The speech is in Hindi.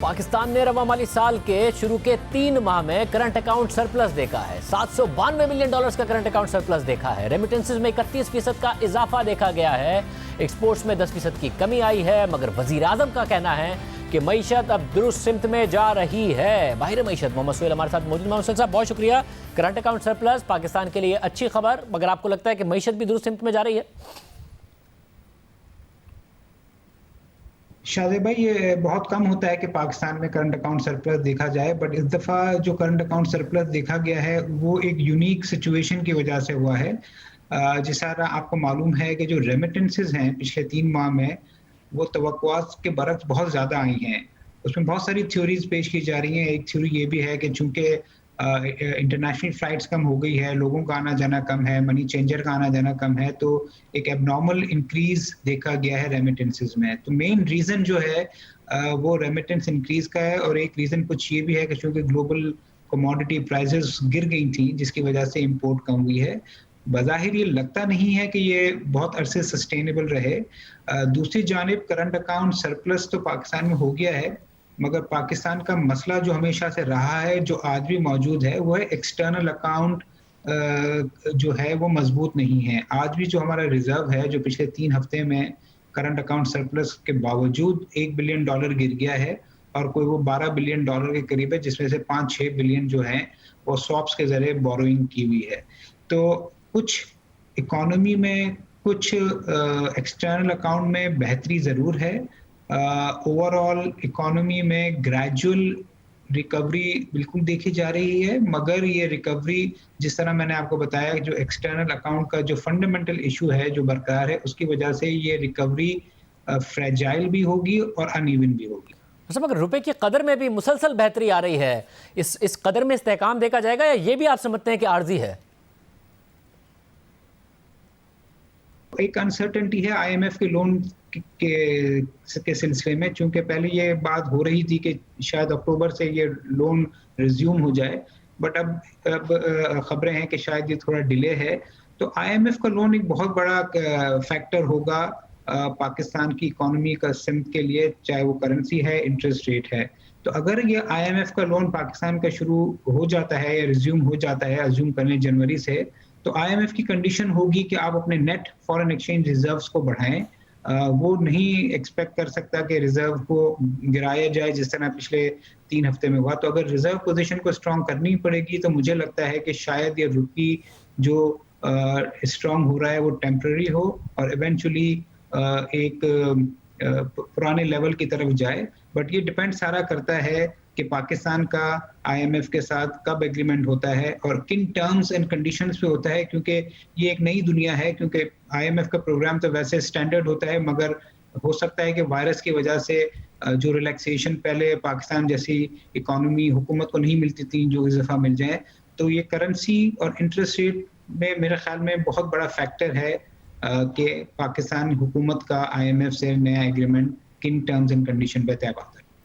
पाकिस्तान ने रवा माली साल के शुरू के 3 माह में करंट अकाउंट सरप्लस देखा है। $792 मिलियन का करंट अकाउंट सरप्लस देखा है। रेमिटेंसेज में 31% का इजाफा देखा गया है। एक्सपोर्ट्स में 10% की कमी आई है, मगर वजीर आजम का कहना है कि मईशत अब दुरुस्त सिमत में जा रही है। बाहिर मईशत मोहम्मद सुहेल हमारे साथ मौजूद। मोहम्मद सुहेल साहब, बहुत शुक्रिया। करंट अकाउंट सरप्लस पाकिस्तान के लिए अच्छी खबर, मगर आपको लगता है कि मईशत भी दुरुस्त सिमत में जा रही है? शादिब भाई, ये बहुत कम होता है कि पाकिस्तान में करंट अकाउंट सरप्लस देखा जाए, बट इस दफ़ा जो करंट अकाउंट सरप्लस देखा गया है वो एक यूनिक सिचुएशन की वजह से हुआ है। जिस तरह आपको मालूम है कि जो रेमिटेंसेस हैं पिछले 3 माह में, वो तवक्कुआत के बरक्स बहुत ज़्यादा आई हैं। उसमें बहुत सारी थ्योरीज पेश की जा रही हैं। एक थ्योरी ये भी है कि चूंकि इंटरनेशनल फ्लाइट्स कम हो गई है, लोगों का आना जाना कम है, मनी चेंजर का आना जाना कम है, तो एक एबनॉर्मल इंक्रीज देखा गया है रेमिटेंसेस में। तो मेन रीज़न जो है वो रेमिटेंस इंक्रीज का है। और एक रीज़न कुछ ये भी है कि चूंकि ग्लोबल कमोडिटी प्राइसेस गिर गई थी, जिसकी वजह से इंपोर्ट कम हुई है। बज़ाहिर ये लगता नहीं है कि ये बहुत अरसे सस्टेनेबल रहे। दूसरी जानिब करंट अकाउंट सरप्लस तो पाकिस्तान में हो गया है, मगर पाकिस्तान का मसला जो हमेशा से रहा है, जो आज भी मौजूद है, वो है एक्सटर्नल अकाउंट जो है वो मजबूत नहीं है। आज भी जो हमारा रिजर्व है, जो पिछले 3 हफ्ते में करंट अकाउंट सरप्लस के बावजूद $1 बिलियन गिर गया है, और कोई वो $12 बिलियन के करीब है, जिसमें से 5-6 बिलियन जो है वो स्वैप्स के जरिए बोरोइंग की हुई है। तो कुछ इकोनॉमी में, कुछ एक्सटर्नल अकाउंट में बेहतरी ज़रूर है। ओवरऑल इकोनॉमी में ग्रेजुअल रिकवरी बिल्कुल देखी जा रही है, मगर ये रिकवरी, जिस तरह मैंने आपको बताया, जो एक्सटर्नल अकाउंट का जो फंडामेंटल इशू है जो बरकरार है, उसकी वजह से ये रिकवरी फ्रेजाइल भी होगी और अनइवन भी होगी। मतलब अगर रुपए की कदर में भी मुसलसल बेहतरी आ रही है, इस कदर में इस्तेहकाम देखा जाएगा, या ये भी आप समझते हैं कि आर्जी है? एक अनसर्टेनिटी है आईएमएफ के लोन के सिलसिले में, चूंकि पहले ये बात हो रही थी कि शायद अक्टूबर से ये लोन रिज्यूम हो जाए, बट अब खबरें हैं कि शायद ये थोड़ा डिले है। तो आईएमएफ का लोन एक बहुत बड़ा फैक्टर होगा पाकिस्तान की इकोनॉमी का सिमत के लिए, चाहे वो करेंसी है, इंटरेस्ट रेट है। तो अगर ये आईएमएफ का लोन पाकिस्तान का शुरू हो जाता है या रिज्यूम हो जाता है, अज्यूम करें जनवरी से, तो आईएमएफ की कंडीशन होगी कि आप अपने नेट फॉरेन एक्सचेंज रिजर्व्स को बढ़ाएं। वो नहीं एक्सपेक्ट कर सकता कि रिजर्व को गिराया जाए जिस तरह पिछले 3 हफ्ते में हुआ। तो अगर रिजर्व पोजीशन को स्ट्रॉन्ग करनी पड़ेगी, तो मुझे लगता है कि शायद ये रुपी जो स्ट्रॉन्ग हो रहा है वो टेम्पररी हो और इवेंचुअली एक पुराने लेवल की तरफ जाए। बट ये डिपेंड सारा करता है कि पाकिस्तान का आईएमएफ के साथ कब एग्रीमेंट होता है और किन टर्म्स एंड कंडीशंस पे होता है, क्योंकि ये एक नई दुनिया है। क्योंकि आईएमएफ का प्रोग्राम तो वैसे स्टैंडर्ड होता है, मगर हो सकता है कि वायरस की वजह से जो रिलैक्सेशन पहले पाकिस्तान जैसी इकोनॉमी, हुकूमत को नहीं मिलती थी, जो इस दफ़ा मिल जाए। तो ये करेंसी और इंटरेस्ट रेट में मेरे ख्याल में बहुत बड़ा फैक्टर है कि पाकिस्तान हुकूमत का आईएमएफ से नया एग्रीमेंट किन टर्म्स एंड कंडीशन पे तय होता है।